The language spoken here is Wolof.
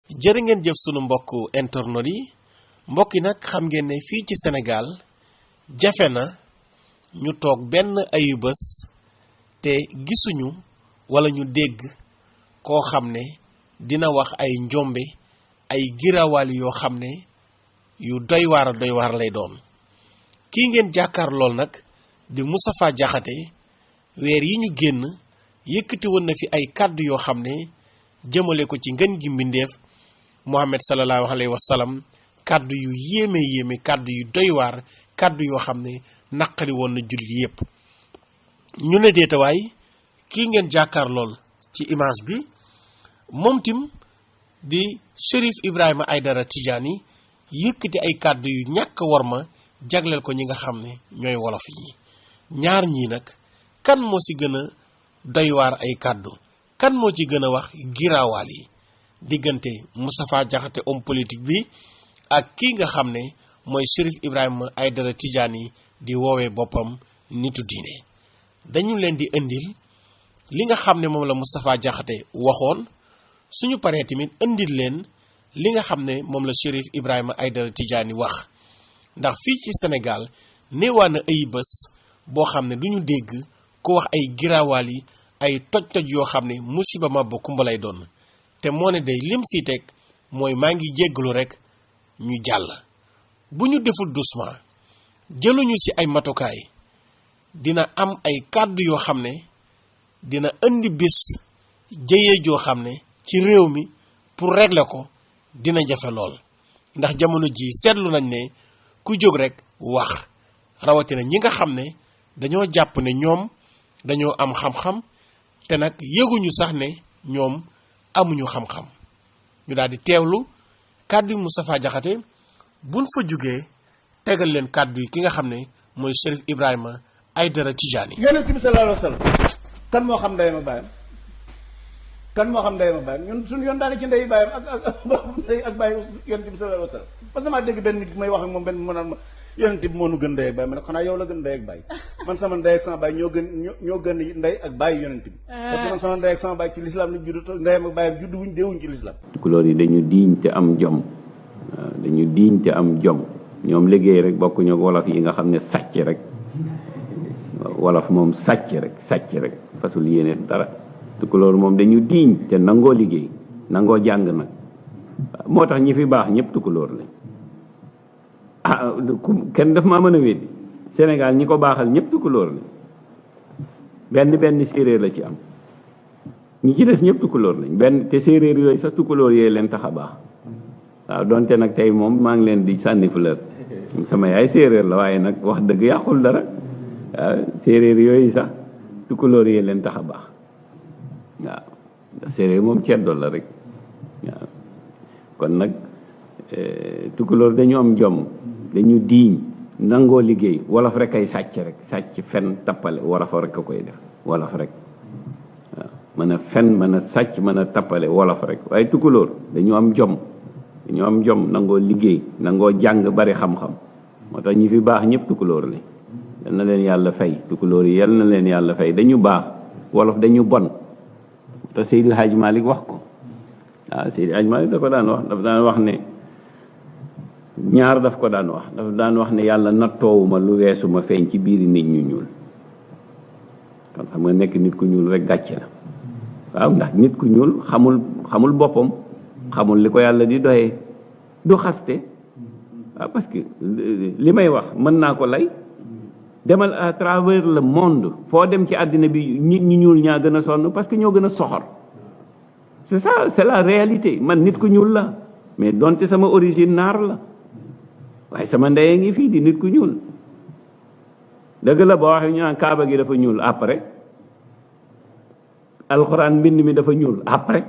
jërë ngeen jëf sunu mbokk internet yi mbokk yi nag xam ngeen ne fii ci Sénégal jafe na ñu toog benn ayu bés te gisuñu wala ñu dégg koo xam ne dina wax ay njombe ay giraawali yoo xam ne yu doy waar lay doon. kii ngeen jàkkaar lool nag di Moustapha Diakhaté weer yi ñu génn yëkkati woon na fi ay kàddu yoo xam ne jëmale ko ci ngën gi mbindeef Muhammad sallallahu alayhi wa sallam kàddu yu yéeme kàddu yu doy waar kàddu yoo xam ne naqari woon na jullit yépp. ñu ne deetawaay kii ngeen jàkkaar lool ci image bi moom tim di Chérif Ibrahima Aïdara Tidiane yëkkati ay kàddu yu ñàkk worma jagleel ko ñi nga xam ne ñooy wolof yi. ñaar ñii nag kan moo ci gën a doy waar ay kàddu kan moo ci gën a wax giraawaal yi diggante Moustapha Diakhaté homme politique bi ak kii nga xam ne mooy Chérif Ibrahima Aïdara Tidiane di woowee boppam nitu diine. dañu leen di indil li nga xam ne moom la Moustapha Diakhaté waxoon suñu paree tamit indil leen li nga xam ne moom la Chérif Ibrahima Aïdara Tidiane wax ndax fii ci Sénégal néewaa na ay bés boo xam ne duñu dégg ku wax ay giraawaal yi ay toj-toj yoo xam ne musiba ma ba kumba lay doon te moo ne day lim si teg mooy maa ngi jégglu rek ñu jàll. bu ñu deful doucement jëluñu ci ay matukaay dina am ay kàddu yoo xam ne dina indi bis jëyee joo xam ne ci réew mi pour régler ko dina jafe lool ndax jamono ji seetlu nañ ne ku jóg rek wax rawatina ñi nga xam ne dañoo jàpp ne ñoom dañoo am xam-xam te nag yëguñu sax ne ñoom amuñu xam-xam ñu daal di teewlu kàddu yi Moustapha Diakhaté buñ fa jógee tegal leen kàddu yi ki nga xam ne mooy Chérif Ibrahima Aïdara Tidiane. yonent bi sallallahu alayhi wa sallam kan moo xam ndeyam ak baayam kan moo xam ndeyam ak baayam ñun suñu yoon daane ci ndey baayam ak baay yonent bi sallallahu alayhi wa sallam parce que maa dégg benn nit may wax ak moom benn mu naan ma yonent bi moo nu gën ndey ak baay ma ne xanaa yow la gën ndey ak baay man sama ndey ak sama baay ñoo gën ndey ak baay yonent bi parce que man sama ndey ak sama baay ci lislaam la juddu ndeyam ak baayam juddu wuñ deewuñ ci lislaam. tukulóor yi dañu diiñ te am jom waaw dañu diiñ te am jom ñoom liggéey rek bokkuñu ak wolof yi nga xam ne sàcc rek wolof moom sàcc rek fasul yéene dara. tukulóor moom dañu diiñ te nangoo liggéey nangoo jàng nag moo tax ñi fi baax ñëpp tukulóor lañ kenn daf maa mën a weddi Sénégal ñi ko baaxal ñëpp tukulóor lañ benn séeréer la ci am ñi ci des ñëpp tukulóor lañ te séeréer yooyu sax tukulóor yooyu leen tax a baax waaw donte nag tey moom maa ngi leen di sànni fleur sama yaay séeréer la waaye nag wax dëgg yàqul dara waaw séeréer yooyu sax tukulóor yee leen tax a baax waaw ndax séeréer moom ceddo la rek waaw kon nag tukulóor dañu am jom dañu diiñ nangoo liggéey wolof rek ay sàcc fen tappale wolof rek a koy def wolof rek waaw mën a fen mën a sàcc mën a tappale wolof rek waaye tukulóor dañu am jom nangoo liggéey nangoo jàng bari xam-xam moo tax ñi fi baax ñëpp tukulóor lañ yal na leen yàlla fay tukulóor yi yal na leen yàlla fay dañu baax wolof dañu bon te Seydil Hadj Malick wax ko waaw Seydil Hadj Malick dafa daan wax ne ñaar daf ko daan wax ne yàlla nattoowuma lu weesu ma feeñ ci biiri nit ñu ñuul kon xam nga nekk nit ku ñuul rek gàcce la waaw ndax nit ku ñuul xamul boppam xamul li ko yàlla di doyee du xaste waaw parce que li may wax mën naa ko lay demal à travers le monde foo dem ci àddina bi nit ñu ñuul ñaa gën a sonn parce que ñoo gën a soxor c'est ça c'est la réalité man nit ku ñuul la mais donte sama origine naar la waaye sama ndey ngi fii di nit ku ñuul dëgg la boo waxee ñu naan kaaba gi dafa ñuul après alxuraan mbind mi dafa ñuul après